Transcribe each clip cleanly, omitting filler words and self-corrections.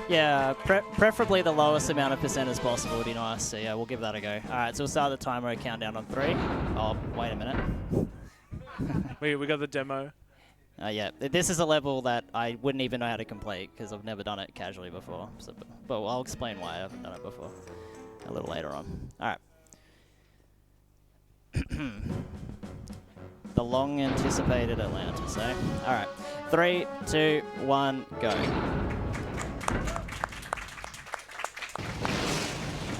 Yeah, preferably the lowest amount of percent as possible would be nice. So yeah, we'll give that a go. All right, so we'll start the timer countdown on 3. Oh, wait a minute. we got the demo. Yeah, this is a level that I wouldn't even know how to complete because I've never done it casually before. So, but I'll explain why I haven't done it before a little later on. All right. The long-anticipated Atlantis, eh? All right. 3, 2, 1, go.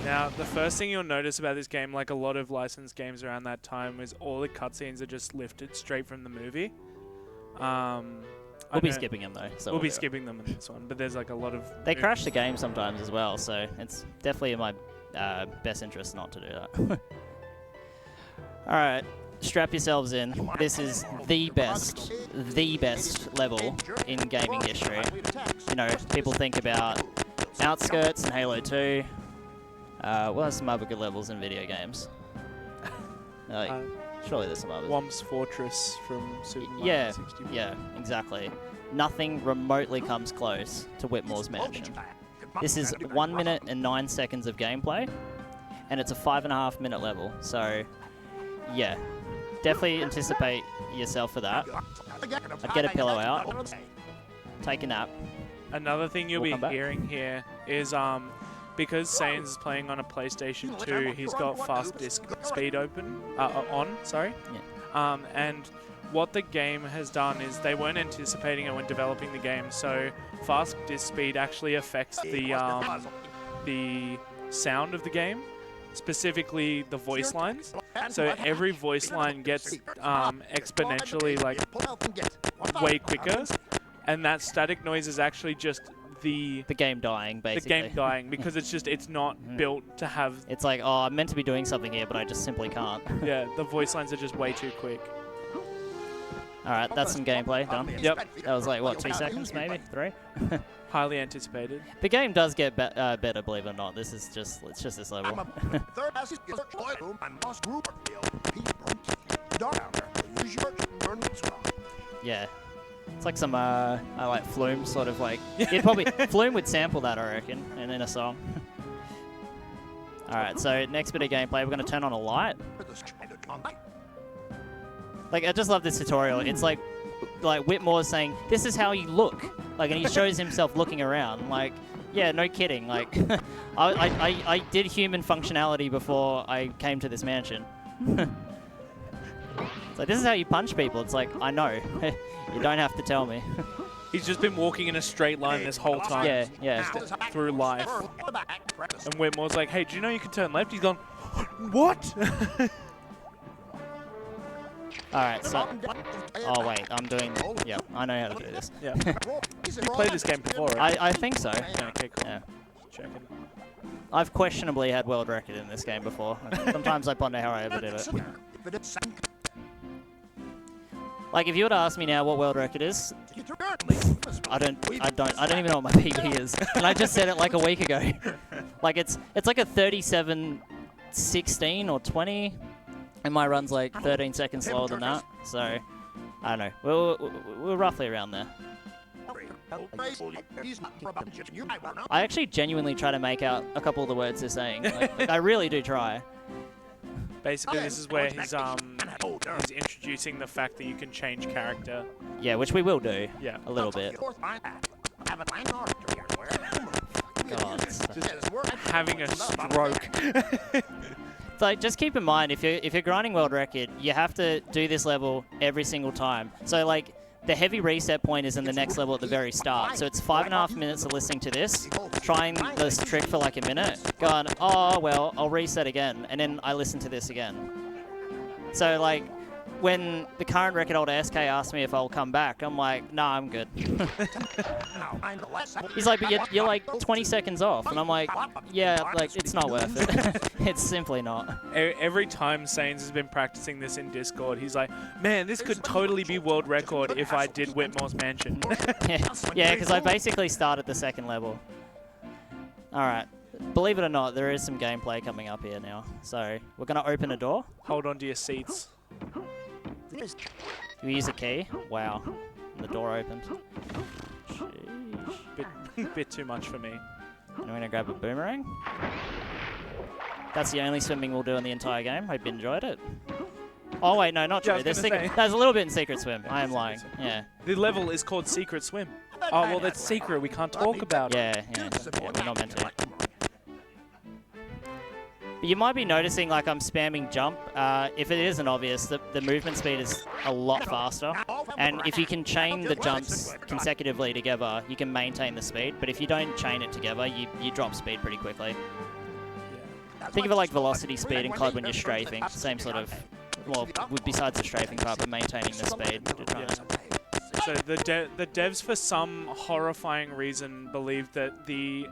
Now, the first thing you'll notice about this game, like a lot of licensed games around that time, is all the cutscenes are just lifted straight from the movie. We'll be skipping them though. So we'll be skipping them in this one, but there's like a lot of... They crash the game sometimes as well, so it's definitely in my best interest not to do that. Alright, strap yourselves in. This is the best level in gaming history. You know, people think about Outskirts and Halo 2. What are some other good levels in video games? Like, surely there's some others. Womp's Fortress from Super Mario Yeah, 64. yeah, exactly. Nothing remotely comes close to Whitmore's Mansion. This is 1 minute and 9 seconds of gameplay, and it's a 5.5 minute level. So, yeah, definitely anticipate yourself for that. I'd get a pillow out, take a nap. Another thing you'll be hearing here is because Saiyanz is playing on a PlayStation 2, he's got fast disk speed on. Yeah. And what the game has done is they weren't anticipating it when developing the game, so fast disk speed actually affects the sound of the game, specifically the voice lines. So every voice line gets exponentially way quicker, and that static noise is actually just the game dying, basically. The game dying, because it's not built to have... It's like, oh, I'm meant to be doing something here, but I just simply can't. Yeah, the voice lines are just way too quick. Alright, that's some gameplay done. Yep. That was like, what, 2 seconds, maybe? 3? Highly anticipated. The game does get better, believe it or not. It's just this level. Yeah. It's like some, like Flume sort of like... Flume would sample that, I reckon, and in a song. Alright, so next bit of gameplay, we're going to turn on a light. Like, I just love this tutorial. It's like Whitmore's saying, this is how you look. Like, and he shows himself looking around. Like, yeah, no kidding. Like, I did human functionality before I came to this mansion. It's like, this is how you punch people. It's like, I know. You don't have to tell me. He's just been walking in a straight line this whole time. Yeah, yeah. Through life. And Whitmore's like, hey, do you know you can turn left? He's gone, what? Alright, so... Oh, wait, I'm doing... Yeah, I know how to do this. Yeah. You played this game before, right? I think so. Yeah, okay, cool. Yeah. Checking. I've questionably had world record in this game before. Sometimes I ponder how I ever did it. Like, if you were to ask me now what world record is, I don't even know what my PB is. And I just said it like a week ago. Like, it's like a 37:16 or 20, and my run's like 13 seconds slower than that. So, I don't know. We're roughly around there. I actually genuinely try to make out a couple of the words they're saying. Like, I really do try. Basically, this is where he's introducing the fact that you can change character. Yeah, which we will do. Yeah. A little bit. God, just having a stroke. It's like, just keep in mind, if you're grinding world record, you have to do this level every single time. So like, the heavy reset point is in the next level at the very start. So it's 5.5 minutes of listening to this, trying this trick for like a minute, going, oh, well, I'll reset again. And then I listen to this again. So like, when the current record holder SK asked me if I'll come back, I'm like, nah, I'm good. He's like, but you're like 20 seconds off. And I'm like, yeah, like, it's not worth it. It's simply not. Every time Saiyanz has been practicing this in Discord, he's like, man, this could totally be world record if I did Whitmore's Mansion. Yeah, because I basically started the second level. All right. Believe it or not, there is some gameplay coming up here now. So we're going to open a door. Hold on to your seats. You use a key. Wow. And the door opened. Bit too much for me. And I'm going to grab a boomerang. That's the only swimming we'll do in the entire game. Hope you enjoyed it. Oh, wait, no, not true. There's a little bit in Secret Swim. I am lying. Yeah. The level is called Secret Swim. Oh, well, that's secret. We can't talk about it. Yeah, we're not meant to. But you might be noticing, like, I'm spamming jump. If it isn't obvious, the movement speed is a lot faster. And if you can chain the jumps consecutively together, you can maintain the speed. But if you don't chain it together, you drop speed pretty quickly. Think of it like velocity speed in COD when you're strafing. Same sort of, well, besides the strafing part, but maintaining the speed. So the devs, for some horrifying reason, believe that the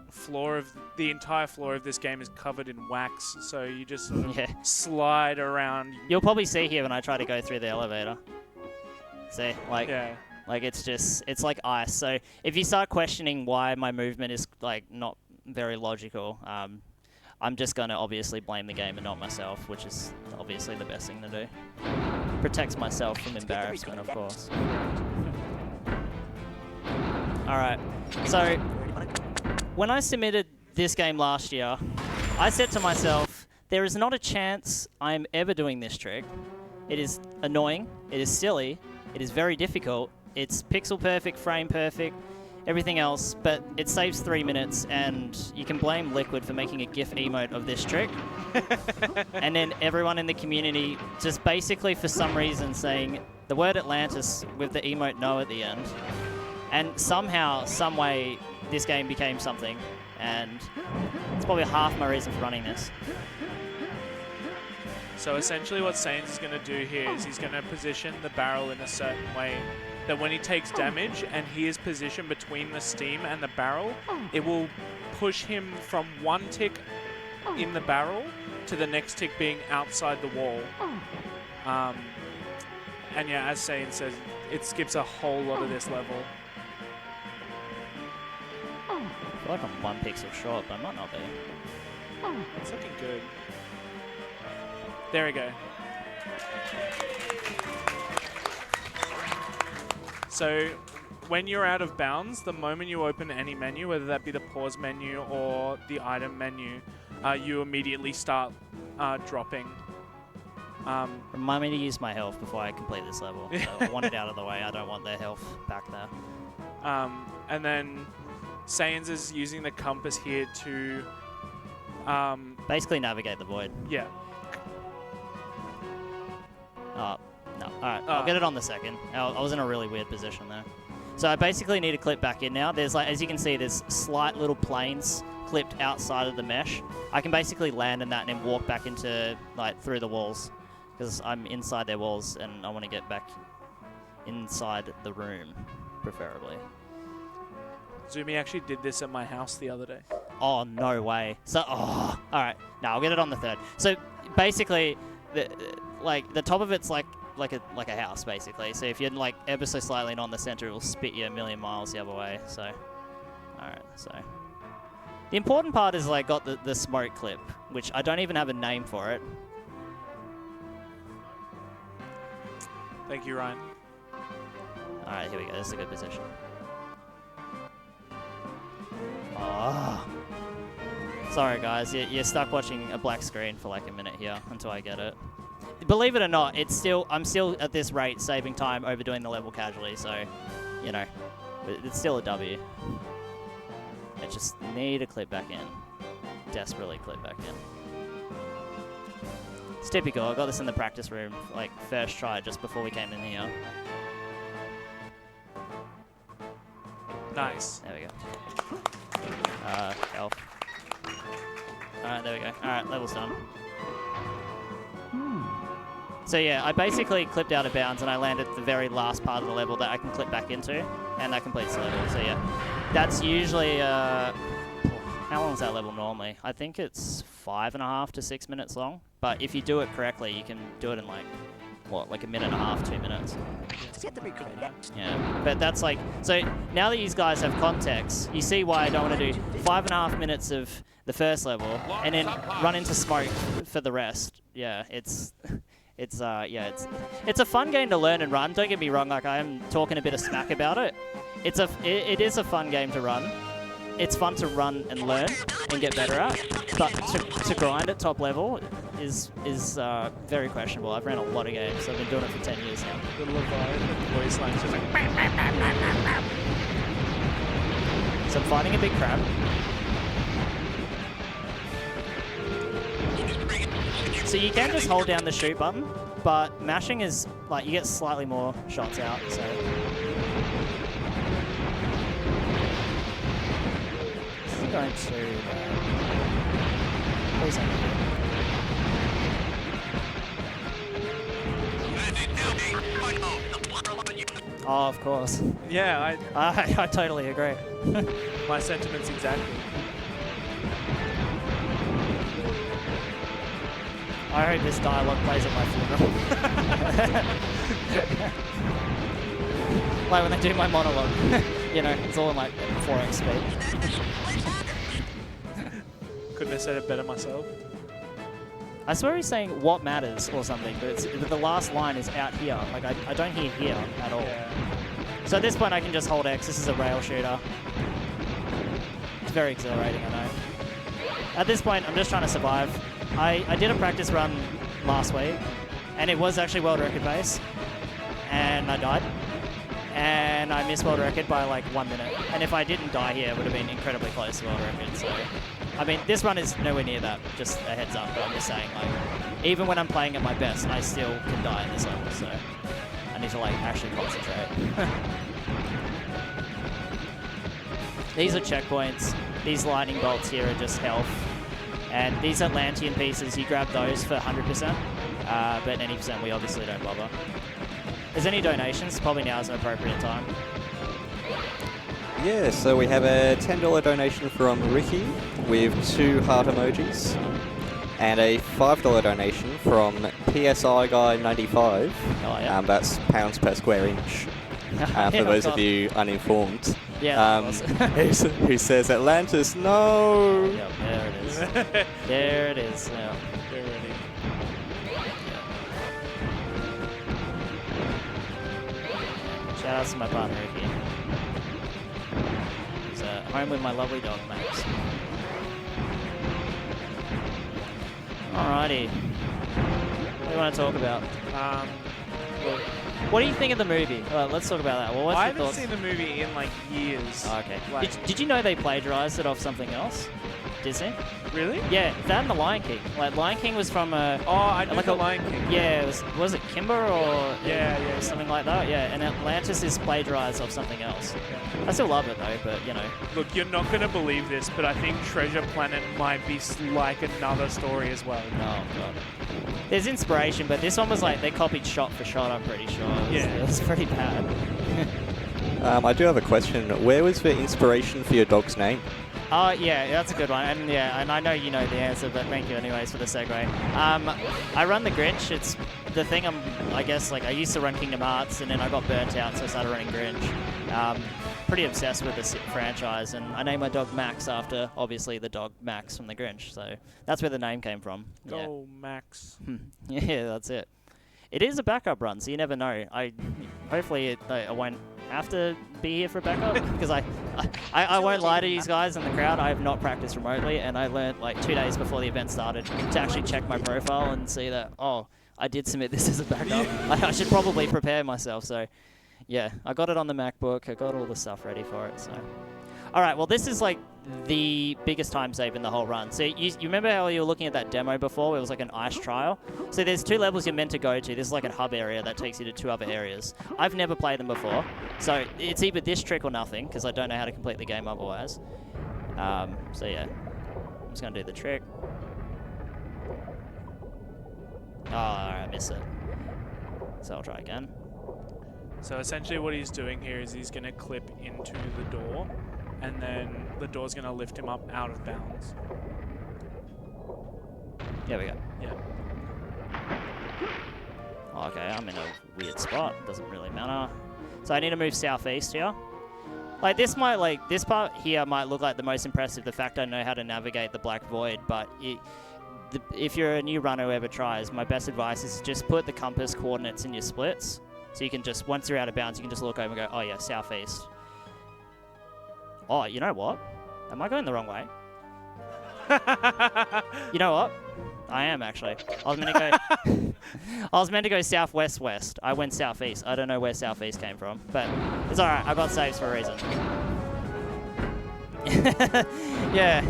entire floor of this game is covered in wax. So you just sort of slide around. You'll probably see here when I try to go through the elevator. See, like, like it's like ice. So if you start questioning why my movement is like not very logical, I'm just going to obviously blame the game and not myself, which is obviously the best thing to do. Protects myself from embarrassment, of course. Alright, so when I submitted this game last year, I said to myself, there is not a chance I am ever doing this trick. It is annoying, it is silly, it is very difficult, it's pixel perfect, frame perfect, everything else, but it saves 3 minutes, and you can blame Liquid for making a GIF emote of this trick. And then everyone in the community just basically for some reason saying the word Atlantis with the emote no at the end. And somehow, some way, this game became something, and it's probably half my reason for running this. So essentially what Saiyanz is going to do here is he's going to position the barrel in a certain way that when he takes damage and he is positioned between the steam and the barrel, it will push him from one tick in the barrel to the next tick being outside the wall. And yeah, as Saiyanz says, it skips a whole lot of this level. I feel like I'm 1 pixel short, but I might not be. It's looking good. There we go. So when you're out of bounds, the moment you open any menu, whether that be the pause menu or the item menu, you immediately start dropping. Remind me to use my health before I complete this level. So I want it out of the way. I don't want their health back there. And then Saiyanz is using the compass here to basically navigate the void. Yeah. No. Alright, I'll get it on the second. I was in a really weird position there. So I basically need to clip back in now. There's, like, as you can see, there's slight little planes clipped outside of the mesh. I can basically land in that and then walk back into, like, through the walls. Because I'm inside their walls and I want to get back inside the room, preferably. Zumi actually did this at my house the other day. Oh, no way. So, alright. No, I'll get it on the third. So, basically, the top of it's like a house, basically. So if you're like ever so slightly on the center, it will spit you a million miles the other way. So, alright, so. The important part is like got the smoke clip, which I don't even have a name for it. Thank you, Ryan. Alright, here we go. This is a good position. Oh. Sorry, guys. You're stuck watching a black screen for like a minute here until I get it. Believe it or not, I'm still at this rate saving time overdoing the level casually, so, you know, it's still a W. I just need a clip back in. Desperately clip back in. It's typical. I got this in the practice room, like, first try just before we came in here. Nice. There we go. Health. Alright, there we go. Alright, level's done. So yeah, I basically clipped out of bounds and I landed at the very last part of the level that I can clip back into, and that completes the level. So yeah, that's usually, how long is that level normally? I think it's 5.5 to 6 minutes long, but if you do it correctly, you can do it in like, what, like 1.5 minutes, 2 minutes. Yeah, but that's like, so now that you guys have context, you see why I don't want to do 5.5 minutes of the first level and then run into smoke for the rest. Yeah, It's yeah, it's a fun game to learn and run. Don't get me wrong, like I am talking a bit of smack about it. It is a fun game to run. It's fun to run and learn and get better at, but to grind at top level is very questionable. I've ran a lot of games. I've been doing it for 10 years now. The Leviathan voice line is just like. So I'm fighting a big crab. So you can just hold down the shoot button, but mashing is like you get slightly more shots out. So. Going to please don't hit. Oh, of course. Yeah, I totally agree. my sentiments exactly. I hope this dialogue plays at my funeral. Like when they do my monologue. You know, it's all in like 4x speed. Couldn't have said it better myself. I swear he's saying what matters or something, but the last line is out here. Like I don't hear here at all. Yeah. So at this point I can just hold X. This is a rail shooter. It's very exhilarating, I know. At this point I'm just trying to survive. I did a practice run last week and it was actually world record pace and I died. And I missed world record by like 1 minute. And if I didn't die here, it would have been incredibly close to world record. So, I mean, this run is nowhere near that. Just a heads up. But I'm just saying, like, even when I'm playing at my best, I still can die in this level. So, I need to like actually concentrate. These are checkpoints. These lightning bolts here are just health. And these Atlantean pieces, you grab those for 100%. But any percent, we obviously don't bother. Is there any donations? Probably now is an appropriate time. Yeah, so we have a $10 donation from Ricky with 2 heart emojis, and a $5 donation from PSI Guy 95. Oh, yeah. That's pounds per square inch. For those of you uninformed. Yeah, who says Atlantis? No. Yep, there it is. There it is. Yeah. They're ready. Shout out to my partner Ricky. He's home with my lovely dog Max. Alrighty. What do you want to talk about? Well, What do you think of the movie? Let's talk about that. Well, what's I your haven't thoughts? seen the movie in like years. Oh, okay. Like, Did you know they plagiarized it off something else? Disney? really? Yeah, that and The Lion King. Like, Lion King was from a... Oh, I knew like the a Lion King. Yeah, was it Kimber or... Yeah, something like that, yeah. And Atlantis is plagiarized off something else. Yeah. I still love it, though, but, you know. Look, you're not gonna believe this, but I think Treasure Planet might be like another story as well. Oh, God. There's inspiration, but this one was like, they copied shot for shot, I'm pretty sure. It was pretty bad. I do have a question. Where was the inspiration for your dog's name? Oh, yeah, that's a good one. And yeah, and I know you know the answer, but thank you anyways for the segue. I run the Grinch. It's the thing I guess, like, I used to run Kingdom Hearts, and then I got burnt out, so I started running Grinch. Pretty obsessed with this franchise, and I named my dog Max after, obviously, the dog Max from the Grinch. So that's where the name came from. Go, Max. Yeah, that's it. It is a backup run, so you never know. Hopefully I won't have to be here for a backup, because I won't lie to you guys in the crowd. I have not practiced remotely, and I learned like 2 days before the event started to actually check my profile and see that, oh, I did submit this as a backup. I should probably prepare myself. So yeah, I got it on the MacBook. I got all the stuff ready for it. So all right, well, this is like the biggest time save in the whole run. So you remember how you were looking at that demo before where it was like an ice trial? So there's 2 levels you're meant to go to. This is like a hub area that takes you to 2 other areas. I've never played them before, so it's either this trick or nothing, because I don't know how to complete the game otherwise. So yeah, I'm just going to do the trick. Oh, alright, I missed it. So I'll try again. So essentially what he's doing here is he's going to clip into the door, and then the door's going to lift him up out of bounds. There we go. Yeah. Okay, I'm in a weird spot. Doesn't really matter. So I need to move southeast here. Like this this part here might look like the most impressive, the fact I know how to navigate the black void, but if you're a new runner who ever tries, my best advice is just put the compass coordinates in your splits. So you can just, once you're out of bounds, you can just look over and go, oh yeah, southeast. Oh, you know what? Am I going the wrong way? You know what? I am actually. I was meant to go. I was meant to go southwest west. I went southeast. I don't know where southeast came from, but it's all right. I got saves for a reason. Yeah.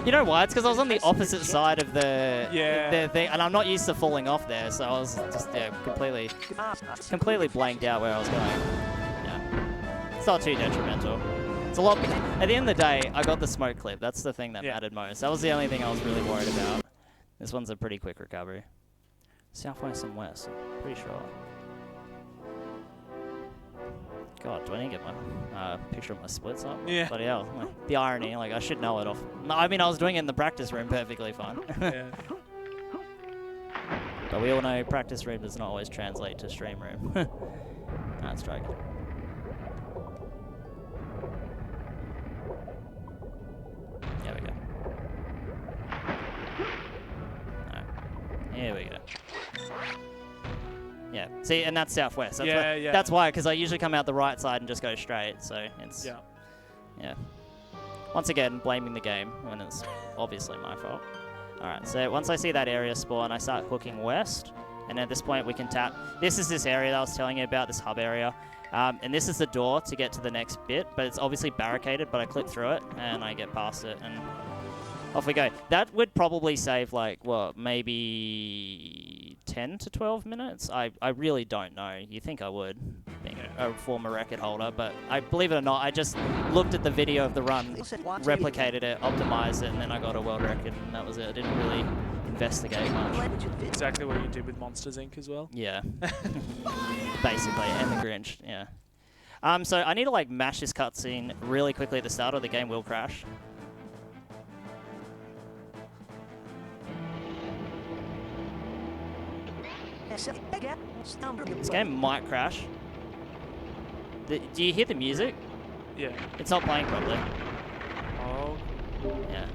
You know why? It's because I was on the opposite side of the thing, and I'm not used to falling off there, so I was just completely blanked out where I was going. Yeah. It's not too detrimental. It's a lot. At the end of the day, I got the smoke clip. That's the thing that mattered most. That was the only thing I was really worried about. This one's a pretty quick recovery. Southwest and west, pretty sure. God, do I need to get my picture of my splits up? Yeah. Bloody hell. The irony, like I should know it off. No, I mean, I was doing it in the practice room perfectly fine. Yeah. But we all know practice room does not always translate to stream room. Let's try again. There we go. Here we go. Yeah. See, and that's southwest. That's that's why, because I usually come out the right side and just go straight. So it's yeah. Once again, blaming the game when it's obviously my fault. All right. So once I see that area spawn, I start hooking west, and at this point we can tap. This is this area that I was telling you about, this hub area, and this is the door to get to the next bit. But it's obviously barricaded. But I click through it and I get past it and. Off we go. That would probably save, like, what, maybe 10 to 12 minutes? I really don't know. You think I would, being a former record holder, but I believe it or not, I just looked at the video of the run, replicated it, optimized it, and then I got a world record, and that was it. I didn't really investigate much. Exactly what you did with Monsters Inc. as well. Yeah. Basically, and the Grinch, yeah. So I need to, like, mash this cutscene really quickly at the start, or the game will crash. This game might crash. Do you hear the music? Yeah. It's not playing properly. Oh. Yeah.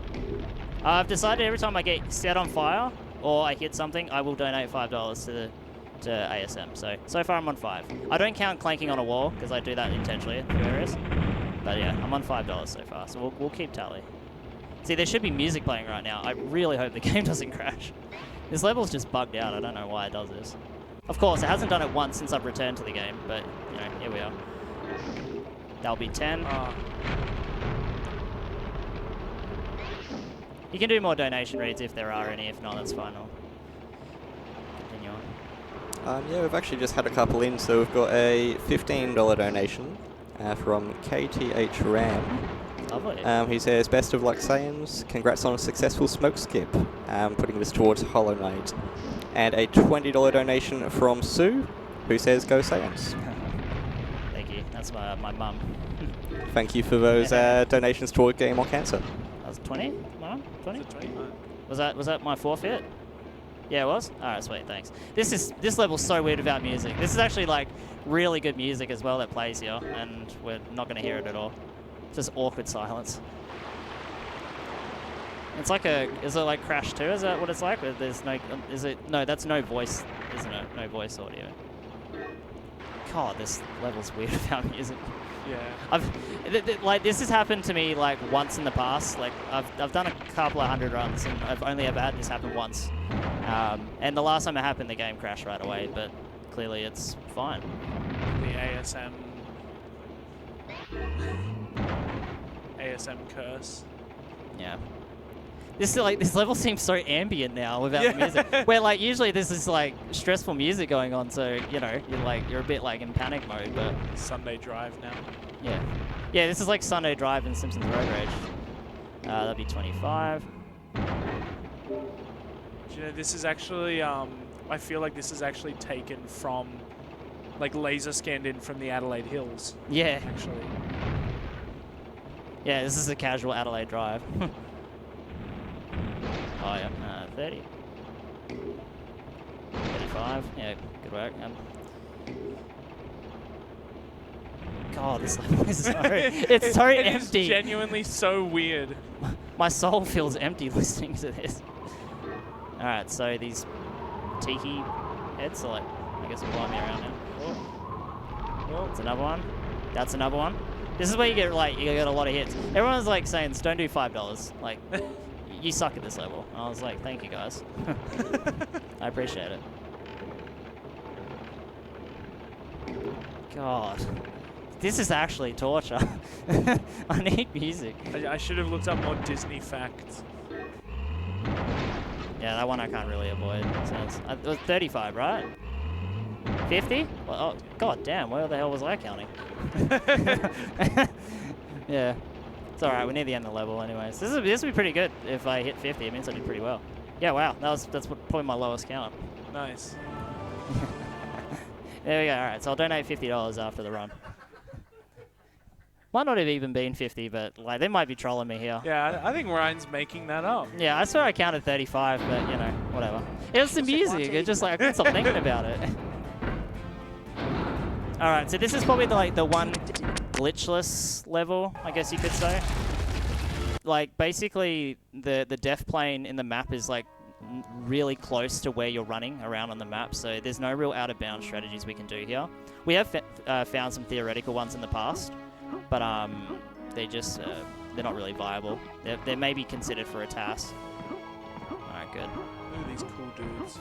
I've decided every time I get set on fire or I hit something, I will donate $5 to ASM. So far I'm on 5. I don't count clanking on a wall because I do that intentionally for areas. But yeah, I'm on $5 so far. So we'll keep tally. See, there should be music playing right now. I really hope the game doesn't crash. This level's just bugged out. I don't know why it does this. Of course, it hasn't done it once since I've returned to the game, but, you know, here we are. That'll be 10. You can do more donation reads if there are any. If not, that's fine. I'll continue on. Yeah, we've actually just had a couple in, so we've got a $15 donation from KTH Ram. Lovely. He says, best of luck, Saiyanz. Congrats on a successful smoke skip. Putting this towards Hollow Knight. And a $20 donation from Sue, who says, go Saiyanz. Thank you. That's my mum. Thank you for those donations toward Game on Cancer. That was 20? Mum? 20? 20? Was that my forfeit? Yeah, it was? Alright, sweet, thanks. This level's so weird without music. This is actually like really good music as well that plays here, and we're not gonna hear it at all. Just awkward silence. It's like is it like Crash 2? Is that what it's like? Where there's no, no, that's no voice, isn't it? No voice audio. God, this level's weird without music. Yeah. Like this has happened to me like once in the past. Like I've done a couple of 100 runs and I've only ever had this happen once. And the last time it happened, the game crashed right away. But clearly, it's fine. The ASM curse. Yeah. This level seems so ambient now without the music. Where like usually this is like stressful music going on, so you know you're a bit like in panic mode. But Sunday Drive now. Yeah, this is like Sunday Drive in Simpsons Road Rage. That'd be 25. Do you know, this is actually I feel like this is actually taken from, like laser scanned in from the Adelaide Hills. Yeah. Actually. Yeah, this is a casual Adelaide Drive. Oh yeah, 30. 35, yeah, good work. God, this level is it's so empty. It's genuinely so weird. My soul feels empty listening to this. All right, so these tiki heads are like, I guess, blowing me around now. Well, That's another one. That's another one. This is where you get like, you get a lot of hits. Everyone's like saying, don't do $5. Like, you suck at this level. I was like, thank you guys. I appreciate it. God. This is actually torture. I need music. I should have looked up more Disney facts. Yeah, that one I can't really avoid. So it was 35, right? 50? Well, oh, god damn, where the hell was I counting? Yeah. It's alright, we're near the end of the level anyways. This will be pretty good if I hit 50. It means I did pretty well. Yeah, wow. That's probably my lowest count. Nice. There we go. Alright, so I'll donate $50 after the run. Might not have even been 50, but like they might be trolling me here. Yeah, I think Ryan's making that up. Yeah, I swear I counted 35, but you know, whatever. It was the music. It's just like I couldn't stop thinking about it. All right, so this is probably the one glitchless level, I guess you could say. Like basically, the death plane in the map is like really close to where you're running around on the map, so there's no real out of bounds strategies we can do here. We have found some theoretical ones in the past. But they just they're not really viable. They may be considered for a task. All right, good. Look at these cool dudes.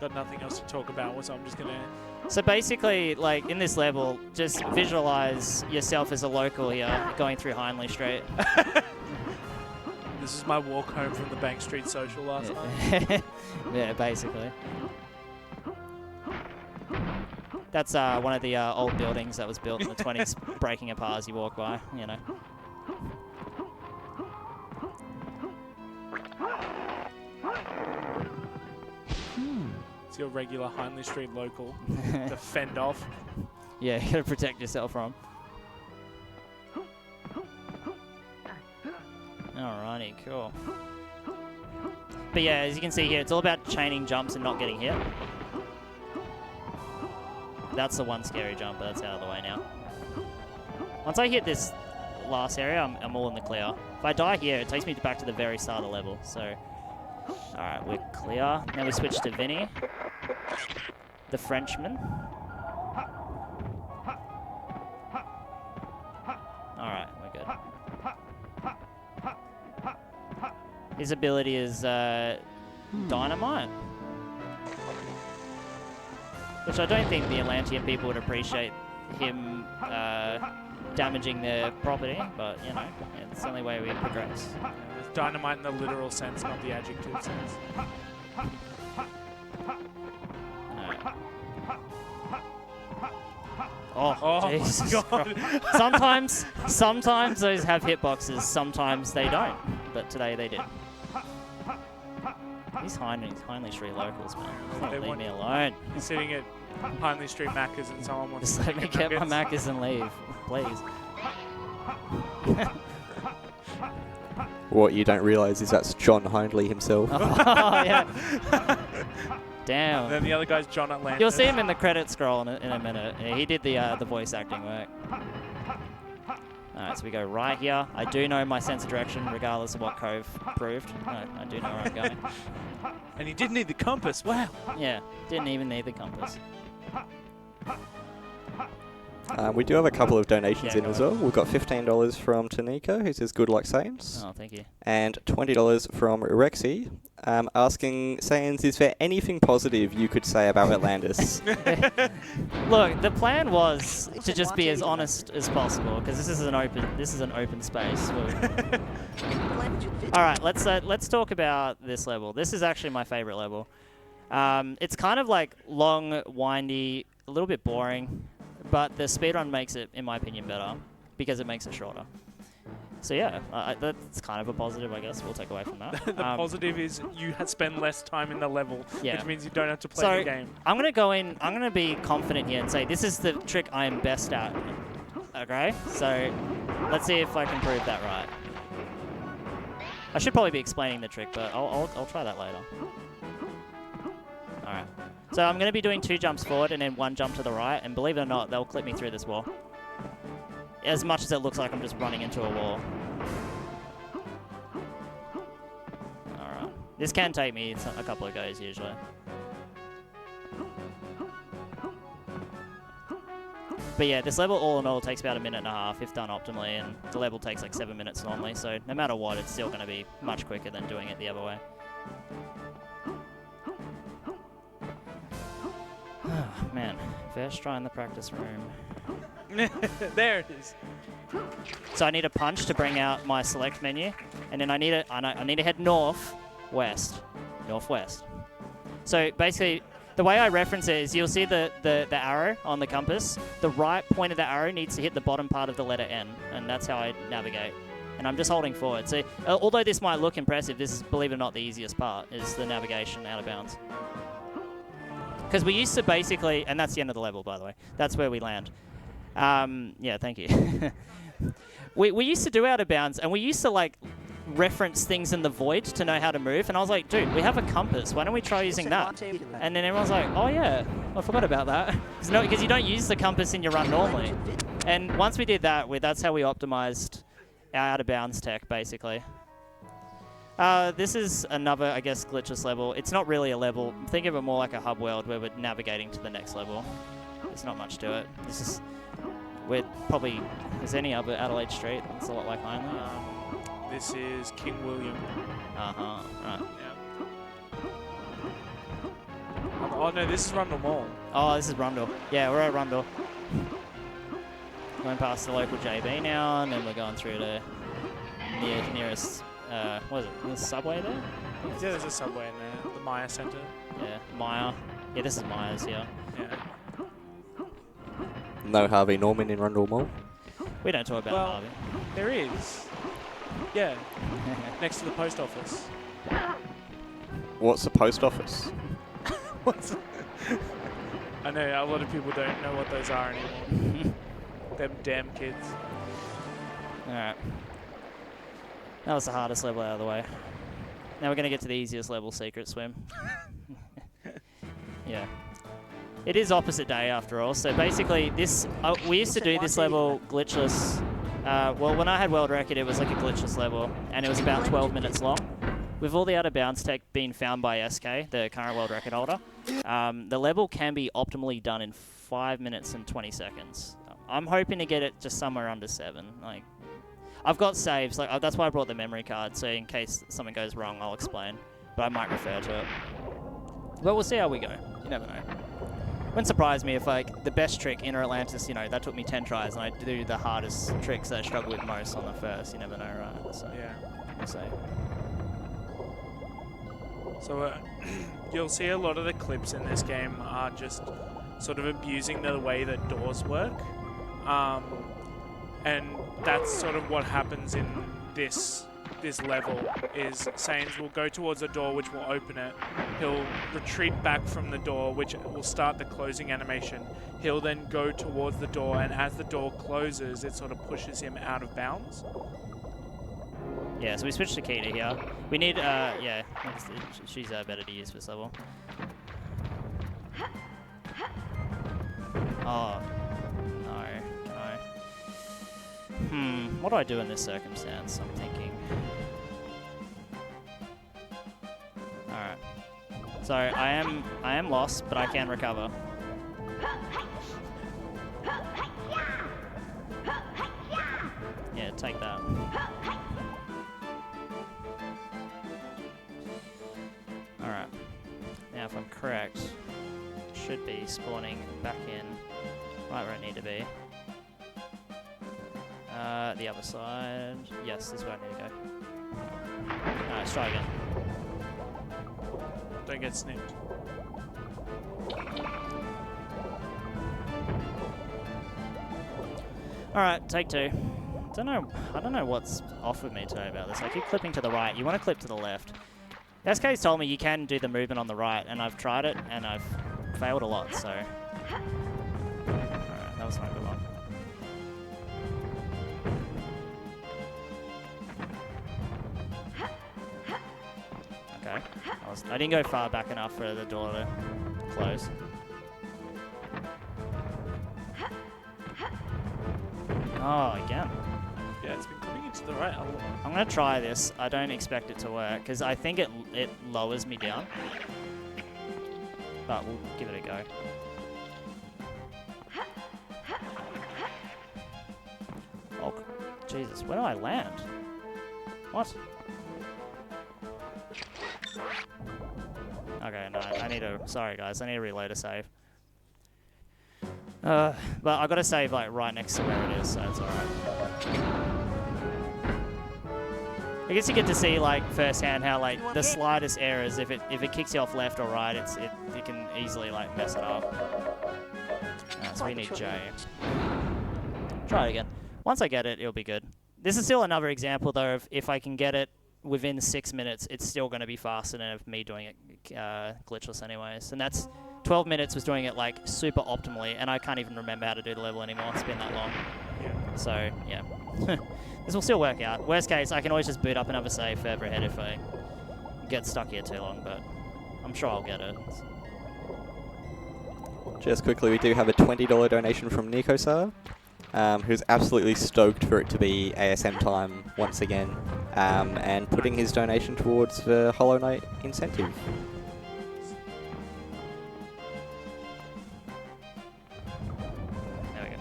Got nothing else to talk about, so I'm just gonna. So basically, like in this level, just visualize yourself as a local here, going through Hindley Street. This is my walk home from the Bank Street Social last night. Yeah, basically. That's one of the old buildings that was built in the 20s, breaking apart as you walk by, you know. It's your regular Hindley Street local to fend off. Yeah, you gotta protect yourself from. Alrighty, cool. But yeah, as you can see here, it's all about chaining jumps and not getting hit. That's the one scary jump, but that's out of the way now. Once I hit this last area, I'm all in the clear. If I die here, it takes me back to the very start of the level. So, alright, we're clear. Now we switch to Vinny, the Frenchman. Alright, we're good. His ability is Dynamite. Which I don't think the Atlantean people would appreciate him damaging their property, but you know, it's the only way we progress. It's dynamite in the literal sense, not the adjective sense. Right. Oh, Jesus God. Christ. Sometimes those have hitboxes, sometimes they don't. But today they did. These Hindley Street locals, man. They Leave want- me alone. You're sitting at Hindley Street Macca's and someone wants Just to let me get my Macca's and leave, please. What you don't realise is that's John Hindley himself. Oh, yeah. Damn. Then the other guy's John Atlantis. You'll see him in the credits scroll in a minute. Yeah, he did the voice acting work. Alright, so we go right here. I do know my sense of direction, regardless of what Cove proved. No, I do know where I'm going. And he didn't need the compass. Wow. Yeah, didn't even need the compass. We do have a couple of donations Yeah, in go as ahead. well. We've got $15 from Taniko, who says good luck, Saiyanz. Oh, thank you. And $20 from Rexy, asking, Saiyanz, is there anything positive you could say about Atlantis? Look, the plan was to just be as honest as possible, because this is an open space. All right, let's talk about this level. This is actually my favorite level. It's kind of like long, windy, a little bit boring, but the speedrun makes it, in my opinion, better because it makes it shorter. So yeah, that's kind of a positive, I guess. We'll take away from that. The positive is you spend less time in the level, Yeah. which means you don't have to play the game. I'm going to go in, I'm going to be confident here and say this is the trick I am best at. Okay? So let's see if I can prove that right. I should probably be explaining the trick, but I'll try that later. Alright. So I'm going to be doing 2 jumps forward and then 1 jump to the right, and believe it or not, they'll clip me through this wall. As much as it looks like I'm just running into a wall. This can take me a couple of goes usually. But yeah, this level all in all takes about 1.5 minutes if done optimally, and the level takes like 7 minutes normally, so no matter what, it's still going to be much quicker than doing it the other way. Oh, man, first try in the practice room. There it is. So I need a punch to bring out my select menu, and then I need to head northwest. So basically, the way I reference it is you'll see the arrow on the compass. The right point of the arrow needs to hit the bottom part of the letter N, and that's how I navigate. And I'm just holding forward. So although this might look impressive, this is, believe it or not, the easiest part, is the navigation out of bounds. Because we used to basically, and that's the end of the level, by the way. That's where we land. Yeah, thank you. we used to do out of bounds, and we used to like reference things in the void to know how to move. And I was like, dude, we have a compass. Why don't we try using that? And then everyone's like, oh yeah, I forgot about that. Because you don't use the compass in your run normally. And once we did that, that's how we optimized our out of bounds tech, basically. This is another, I guess, glitchless level. It's not really a level. Think of it more like a hub world where we're navigating to the next level. There's not much to it. This is, we're probably, as any other Adelaide Street. It's a lot like Hindley. This is King William. Right. Yeah. Oh no, this is Rundle Mall. Oh, this is Rundle. Yeah, we're at Rundle. Going past the local JB now, and then we're going through the nearest, what is it, the subway there? Yeah, there's a subway in there, the Maya Centre. Yeah, Maya. Yeah, this is Maya's here. Yeah. No Harvey Norman in Rundle Mall. We don't talk about Harvey. There is. Yeah, next to the post office. What's the post office? What's I know a lot of people don't know what those are anymore. Them damn kids. Alright. That was the hardest level out of the way. Now we're going to get to the easiest level, Secret Swim. Yeah. It is opposite day after all, so basically this, we used to do this level glitchless. Well, when I had world record, it was like a glitchless level, and it was about 12 minutes long. With all the out of bounds tech being found by SK, the current world record holder, the level can be optimally done in 5 minutes and 20 seconds. I'm hoping to get it just somewhere under 7. Like, I've got saves, like that's why I brought the memory card, so in case something goes wrong, I'll explain. But I might refer to it. But we'll see how we go. You never know. Wouldn't surprise me if, like, the best trick, Inner Atlantis, you know, that took me 10 tries, and I do the hardest tricks that I struggle with most on the first. You never know, right? So, Yeah. We'll see. So you'll see a lot of the clips in this game are just sort of abusing the way that doors work. And that's sort of what happens in this level, is Saiyanz will go towards a door which will open it. He'll retreat back from the door, which will start the closing animation. He'll then go towards the door, and as the door closes, it sort of pushes him out of bounds. Yeah, so we switched to Kita here. We need, yeah, she's better to use for this level. Oh, no, can I? What do I do in this circumstance? I'm thinking. Alright. So, I am lost, but I can recover. Yeah, take that. Alright. Now if I'm correct, should be spawning back in right where I need to be. The other side. Yes, this is where I need to go. Alright, let's try again. Don't get snipped. Alright, take 2. I don't know what's off with me today about this. I keep clipping to the right. You want to clip to the left. SK's told me you can do the movement on the right, and I've tried it, and I've failed a lot, so... Alright, that was not a good one. Okay. I didn't go far back enough for the door to close. Oh, again. Yeah, it's been coming into to the right. I'm gonna try this. I don't expect it to work because I think it lowers me down. But we'll give it a go. Oh, Jesus, where do I land? What? Okay, no, I need to, sorry guys, I need to reload a save. But I gotta save like right next to where it is, so it's alright. I guess you get to see like firsthand how like the slightest errors, if it kicks you off left or right, it can easily like mess it up. So we need J. Try it again. Once I get it, it'll be good. This is still another example though of if I can get it within 6 minutes, it's still going to be faster than of me doing it glitchless anyways. And that's 12 minutes was doing it like super optimally, and I can't even remember how to do the level anymore. It's been that long. Yeah. So yeah, this will still work out. Worst case, I can always just boot up another save further ahead if I get stuck here too long, but I'm sure I'll get it. Just quickly, we do have a $20 donation from Nikosar, who's absolutely stoked for it to be ASM time once again, and putting his donation towards the Hollow Knight incentive. There we go.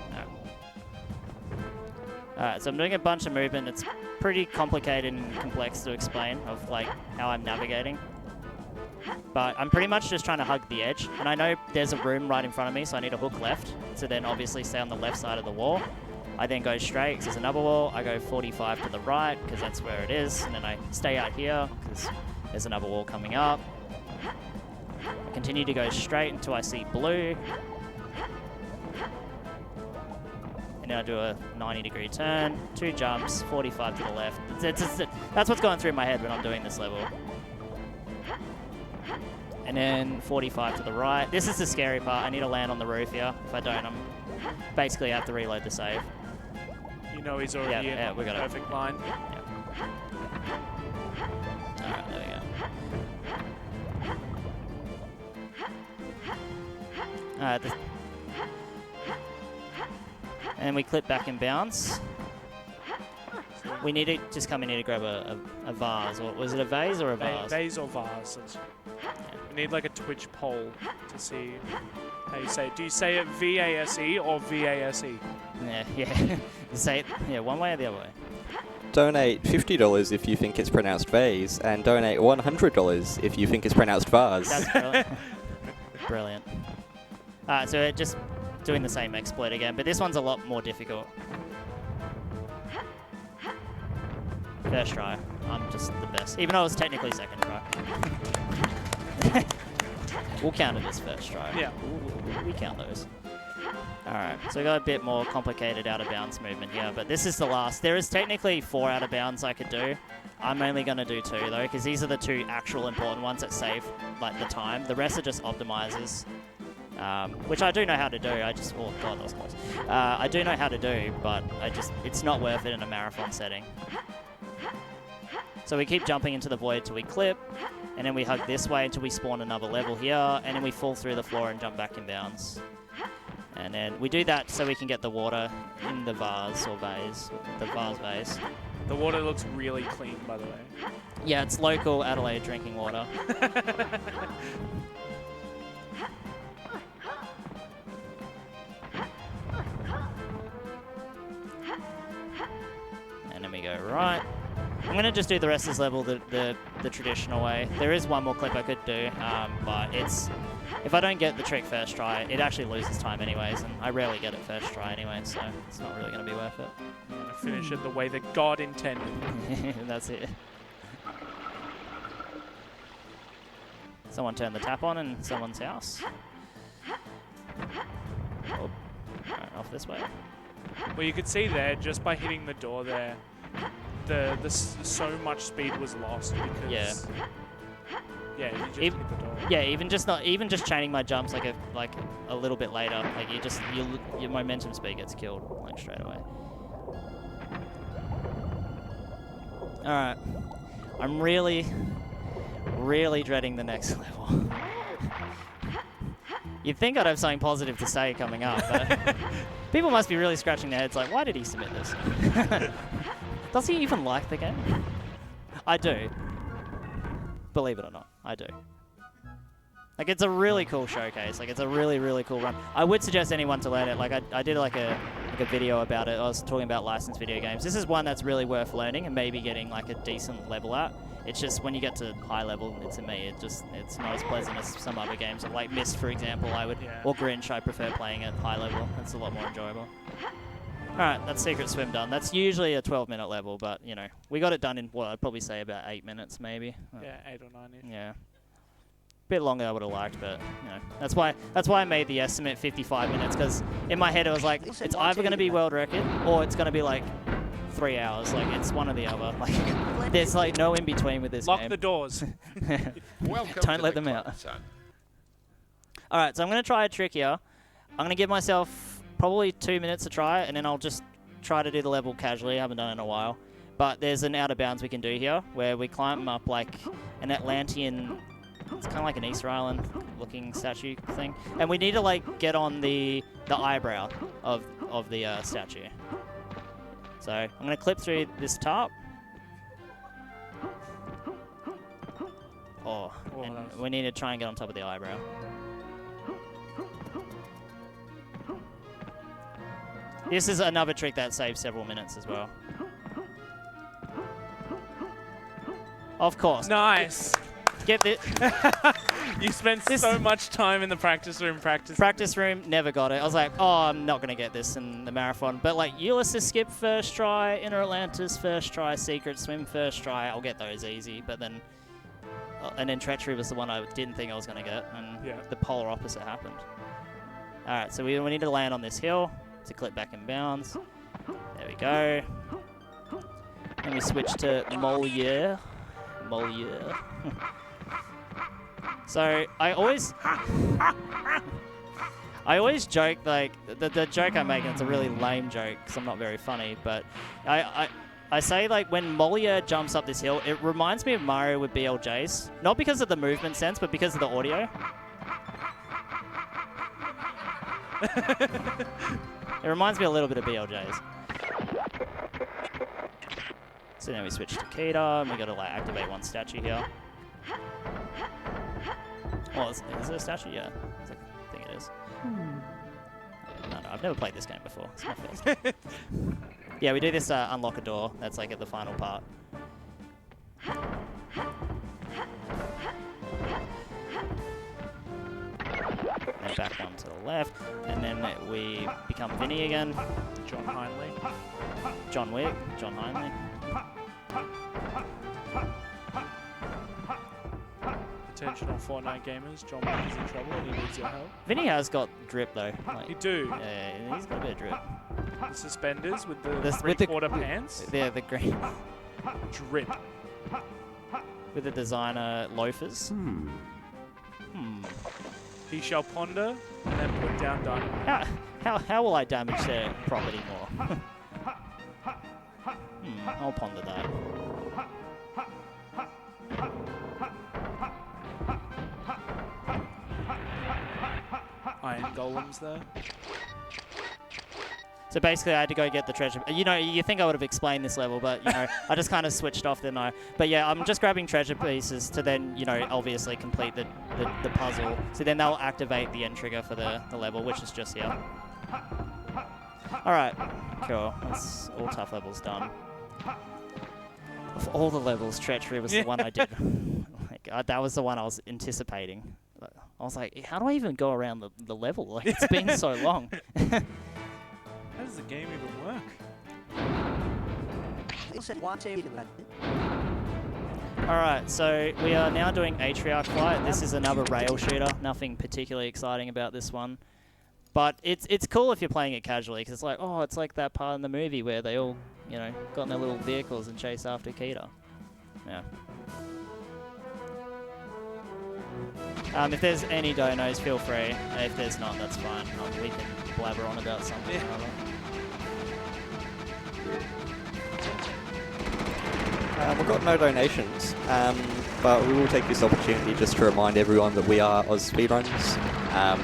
Alright, so I'm doing a bunch of movement. It's pretty complicated and complex to explain of like how I'm navigating. But I'm pretty much just trying to hug the edge. And I know there's a room right in front of me, so I need to hook left. So then obviously stay on the left side of the wall. I then go straight because there's another wall. I go 45 to the right because that's where it is. And then I stay out here because there's another wall coming up. I continue to go straight until I see blue. And then I do a 90-degree turn, 2 jumps, 45 to the left. That's what's going through my head when I'm doing this level. And then 45 to the right. This is the scary part. I need to land on the roof here. If I don't, I'm basically have to reload the save. You know he's already in we got perfect line. Yeah. Alright, there we go. Alright, and we clip back in bounds. We need to just come in here to grab a vase. Or was it a vase or a vase? Vase or vase. We need like a Twitch poll to see how you say it. Do you say it V-A-S-E or V-A-S-E? Yeah. Say it, one way or the other way. Donate $50 if you think it's pronounced vase, and donate $100 if you think it's pronounced vase. That's brilliant. Brilliant. So we're just doing the same exploit again, but this one's a lot more difficult. First try. I'm just the best. Even though it was technically second try. We'll count it as first try. Yeah. We count those. Alright, so we got a bit more complicated out of bounds movement here, but this is the last. There is technically 4 out of bounds I could do. I'm only going to do 2 though, because these are the 2 actual important ones that save like the time. The rest are just optimizers, which I do know how to do. Oh god, that was close. I do know how to do, but it's not worth it in a marathon setting. So we keep jumping into the void till we clip, and then we hug this way until we spawn another level here, and then we fall through the floor and jump back in bounds. And then we do that so we can get the water in the vase or vase, the vase. The water looks really clean, by the way. Yeah, it's local Adelaide drinking water. And then we go right. I'm going to just do the rest of this level the traditional way. There is one more clip I could do, but if I don't get the trick first try, it actually loses time anyways, and I rarely get it first try anyway, so it's not really going to be worth it. I'm going to finish it the way that God intended. That's it. Someone turned the tap on in someone's house. Oh, right, off this way. Well, you could see there, just by hitting the door there, so much speed was lost because you just hit the door. Yeah, even just chaining my jumps like a little bit later, like your momentum speed gets killed like straight away. All right, I'm really dreading the next level. You'd think I'd have something positive to say coming up, but people must be really scratching their heads like, why did he submit this? Does he even like the game? I do. Believe it or not, I do. Like, it's a really cool showcase. Like, it's a really, really cool run. I would suggest anyone to learn it. Like, I did like a video about it. I was talking about licensed video games. This is one that's really worth learning and maybe getting like a decent level at. It's just when you get to high level, to me, it's not as pleasant as some other games. Like Myst, for example, or Grinch, I prefer playing at high level. It's a lot more enjoyable. All right, that's Secret Swim done. That's usually a 12-minute level, but you know, we got it done in what I'd probably say about 8 minutes, maybe. Yeah, 8 or 9-ish. Yeah. Bit longer I would have liked, but you know, that's why I made the estimate 55 minutes, because in my head it was like it's either going to be world record or it's going to be like 3 hours. Like, it's one or the other. Like, there's like no in between with this Lock game. the doors. Don't let them out. All right, so I'm going to try a trick here. I'm going to give myself probably 2 minutes to try it, and then I'll just try to do the level casually. I haven't done it in a while, but there's an out of bounds we can do here where we climb up like an Atlantean. It's kind of like an Easter Island looking statue thing. And we need to like get on the eyebrow of the statue. So I'm going to clip through this top. Oh, and we need to try and get on top of the eyebrow. This is another trick that saves several minutes as well. Of course. Nice. Get this. You spent so much time in the practice room practicing. Practice room, never got it. I was like, oh, I'm not going to get this in the marathon. But like Ulysses Skip first try, Inner Atlantis first try, Secret Swim first try, I'll get those easy. But then, and then Treachery was the one I didn't think I was going to get. And the polar opposite happened. All right, so we need to land on this hill to clip back in bounds. There we go. And we switch to Moliere. So I always joke, like the joke I'm making, it's a really lame joke because I'm not very funny, but I say like when Moliere jumps up this hill, it reminds me of Mario with BLJs, not because of the movement sense, but because of the audio. It reminds me a little bit of BLJs. So now we switch to Keter, and we got to like activate one statue here. Oh, is it a statue? Yeah, I think it is. No, I've never played this game before. It's my first. Yeah, we do this unlock a door. That's like at the final part. Then back one to the left, and then we become Vinny again. John Hindley. John Wick. John Hindley. Attention all Fortnite gamers, John Wick is in trouble and he needs your help. Vinny has got drip though. Like, He do. Yeah, he's got a bit of drip. The suspenders with the three-quarter pants. Yeah, the green. Drip. With the designer loafers. He shall ponder and then put down dynamite. How will I damage their property more? I'll ponder that. Iron golems there. So basically, I had to go get the treasure. You know, you think I would have explained this level, but you know, I just kind of switched off, didn't I? But yeah, I'm just grabbing treasure pieces to then, you know, obviously complete the puzzle. So then they'll activate the end trigger for the level, which is just here. All right, cool. That's all tough levels done. Of all the levels, Treachery was the one I did. Like, that was the one I was anticipating. I was like, how do I even go around the level? Like, it's been so long. How does the game even work? Alright, so we are now doing Atriarch Flight. This is another rail shooter. Nothing particularly exciting about this one. But it's cool if you're playing it casually, because it's like, oh, it's like that part in the movie where they all, you know, got in their little vehicles and chase after Keter. Yeah. If there's any donos, feel free. If there's not, that's fine. We can blabber on about something or other. We've got no donations, but we will take this opportunity just to remind everyone that we are AusSpeedruns.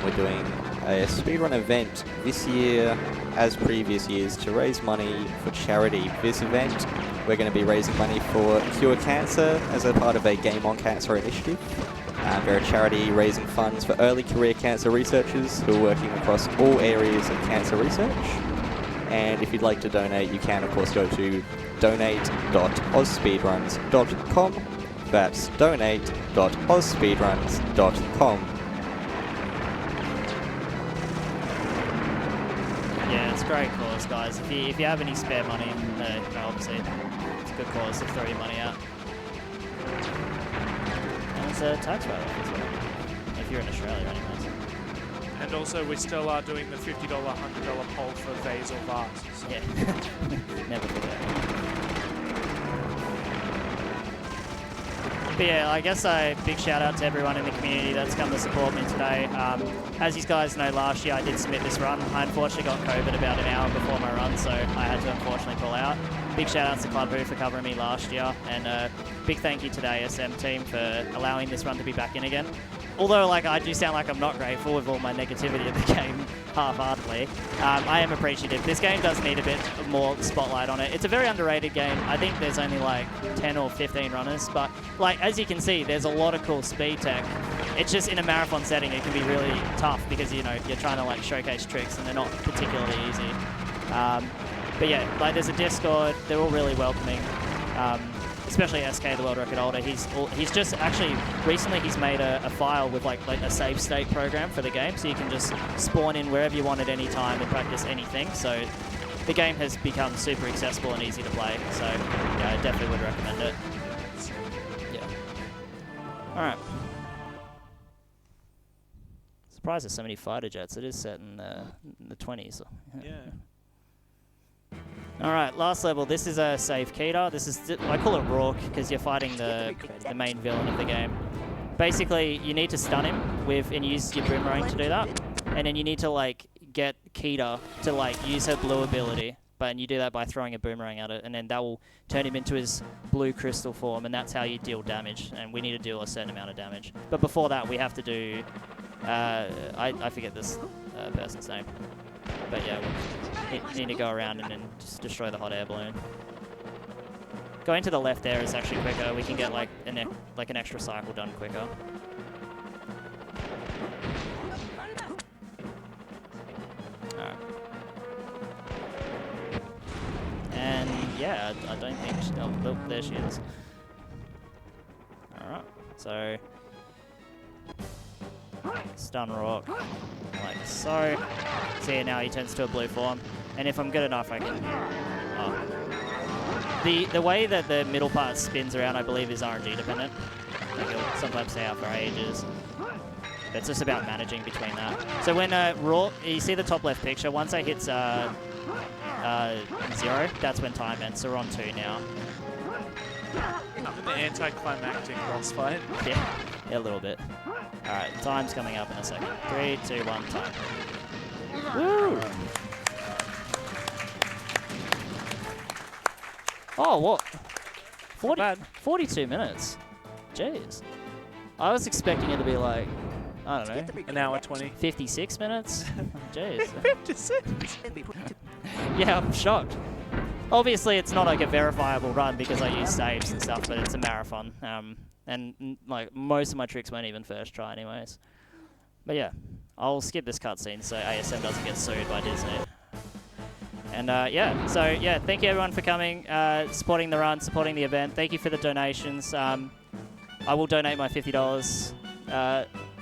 We're doing a speedrun event this year, as previous years, to raise money for charity. This event, we're going to be raising money for Cure Cancer as a part of a Game on Cancer initiative. We're a charity raising funds for early career cancer researchers who are working across all areas of cancer research. And if you'd like to donate, you can of course go to donate.ausspeedruns.com. That's donate.ausspeedruns.com. Yeah, it's a great cause, guys. If you have any spare money, obviously it's a good cause to throw your money out. And it's a tax write-off as well, if you're in Australia anyways. And also, we still are doing the $50, $100 poll for vase or vase. So. Yeah, never forget. But yeah, I guess a big shout out to everyone in the community that's come to support me today. As you guys know, last year I did submit this run. I unfortunately got COVID about an hour before my run, so I had to unfortunately pull out. Big shout out to Club Who for covering me last year, and big thank you to the ASM team for allowing this run to be back in again. Although, like, I do sound like I'm not grateful with all my negativity of the game, half-heartedly, I am appreciative. This game does need a bit more spotlight on it. It's a very underrated game. I think there's only like 10 or 15 runners, but like as you can see, there's a lot of cool speed tech. It's just in a marathon setting, it can be really tough because you're trying to like showcase tricks and they're not particularly easy. But yeah, like there's a Discord. They're all really welcoming. Especially SK, the world record holder. He's just actually recently he's made a file with like a save state program for the game, so you can just spawn in wherever you want at any time and practice anything. So the game has become super accessible and easy to play. So yeah, I definitely would recommend it. Yeah. All right. Surprised there's so many fighter jets. It is set in the 20s. Yeah. Alright, last level. This is a Save Keter. This is, I call it Rourke because you're fighting the main villain of the game. Basically, you need to stun him and use your boomerang to do that. And then you need to like get Keter to like use her blue ability. But you do that by throwing a boomerang at it, and then that will turn him into his blue crystal form, and that's how you deal damage. And we need to deal a certain amount of damage. But before that, we have to do, I forget this person's name. But yeah, we need to go around and then just destroy the hot air balloon. Going to the left there is actually quicker. We can get like an extra cycle done quicker. Alright. And yeah, I don't think oh, there she is. Alright, so stun Rourke, like so. See, now he turns to a blue form, and if I'm good enough, I can. Oh. The way that the middle part spins around, I believe, is RNG dependent. Like it'll sometimes stay out for ages. But it's just about managing between that. So when Rourke, you see the top left picture. Once it hits 0, that's when time ends. So we're on 2 now. The anticlimactic boss fight. Yeah, a little bit. Alright, time's coming up in a second. 3, 2, 1, time. Woo! Oh, what? 42 minutes. Jeez. I was expecting it to be like, I don't know. An hour 20. 56 minutes? Jeez. 56? Yeah, I'm shocked. Obviously, it's not like a verifiable run because I use saves and stuff, but it's a marathon. And like most of my tricks weren't even first try anyways. But yeah, I'll skip this cutscene so ASM doesn't get sued by Disney. And yeah, so yeah, thank you everyone for coming, supporting the run, supporting the event. Thank you for the donations. I will donate my $50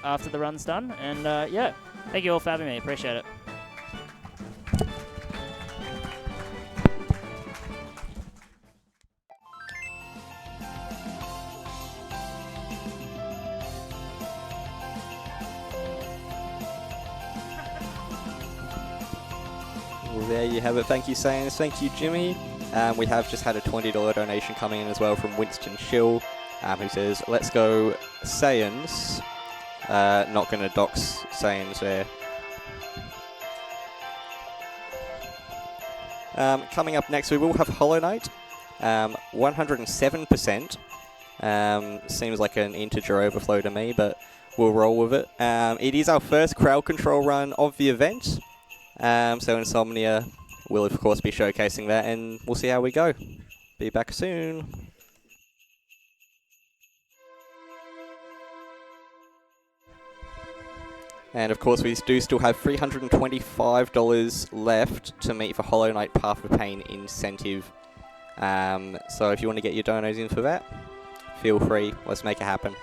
after the run's done. And yeah, thank you all for having me. Appreciate it. Well, there you have it. Thank you, Saiyanz. Thank you, Jimmy. We have just had a $20 donation coming in as well from Winston Schill, who says, "Let's go, Saiyanz." Not going to dox Saiyanz there. Coming up next, we will have Hollow Knight. 107%. Seems like an integer overflow to me, but we'll roll with it. It is our first crowd control run of the event, so Insomnia will of course be showcasing that, and we'll see how we go. Be back soon. And of course we do still have $325 left to meet the Hollow Knight Path of Pain incentive. So if you want to get your donos in for that, feel free, let's make it happen.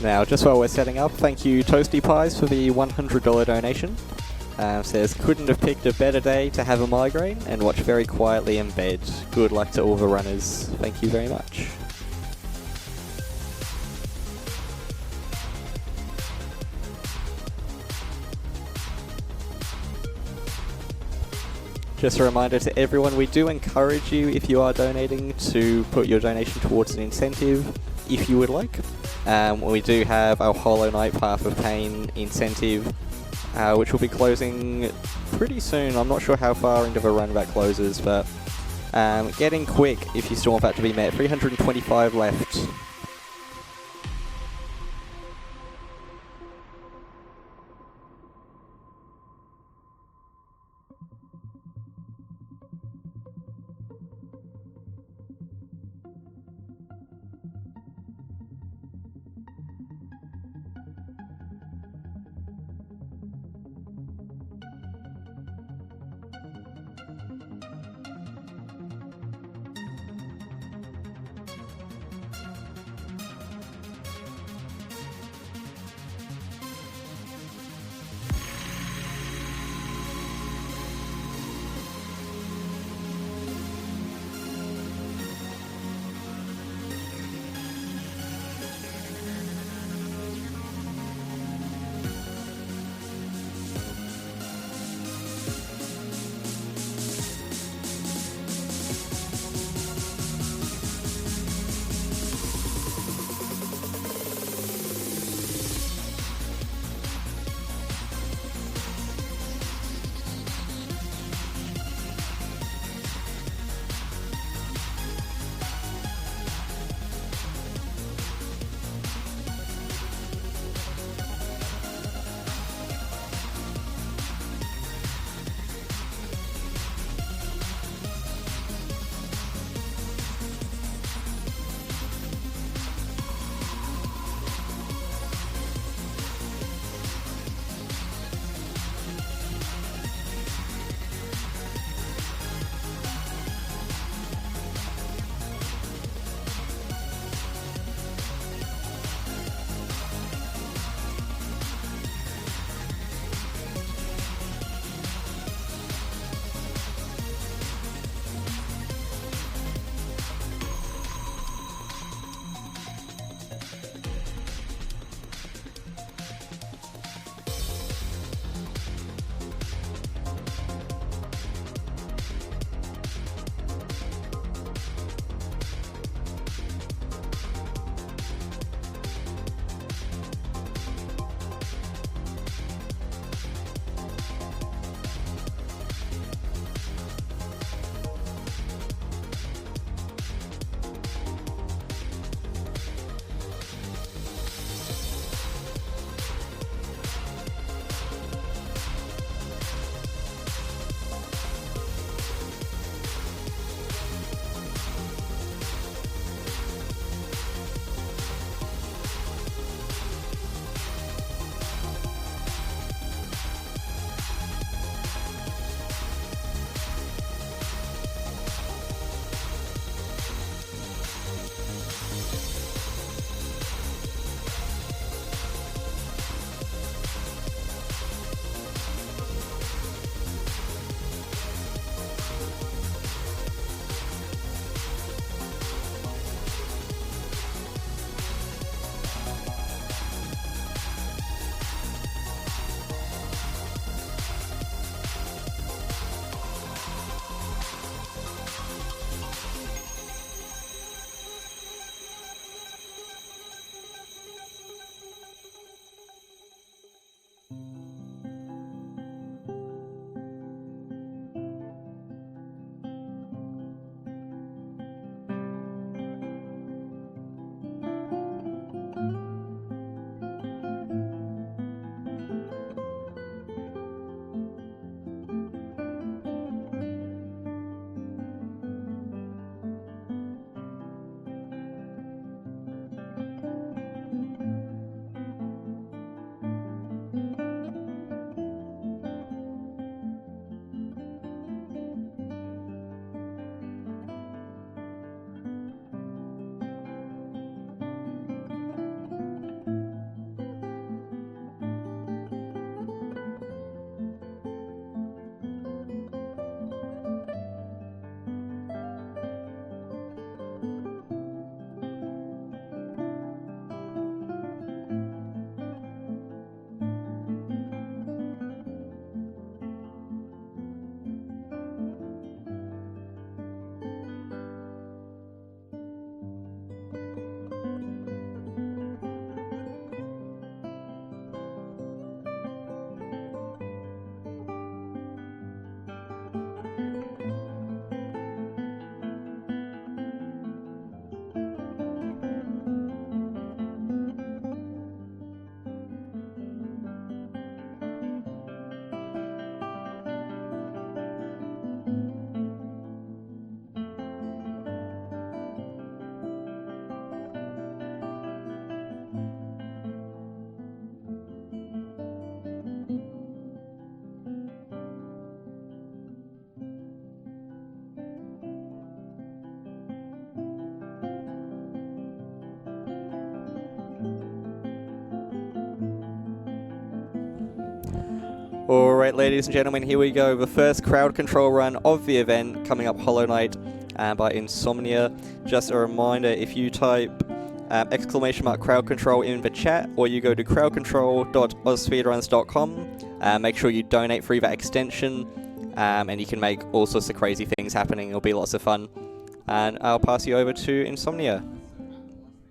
Now, just while we're setting up, thank you Toasty Pies for the $100 donation. Says, couldn't have picked a better day to have a migraine and watch very quietly in bed. Good luck to all the runners. Thank you very much. Just a reminder to everyone, we do encourage you, if you are donating, to put your donation towards an incentive, if you would like. We do have our Hollow Knight Path of Pain incentive, which will be closing pretty soon. I'm not sure how far into the run that closes, but getting quick if you still want that to be met. 325 left. Alright, ladies and gentlemen, here we go. The first crowd control run of the event coming up, Hollow Knight by Insomnia. Just a reminder, if you type !crowd control in the chat, or you go to crowdcontrol.ausspeedruns.com, make sure you donate through that extension, and you can make all sorts of crazy things happening. It'll be lots of fun. And I'll pass you over to Insomnia.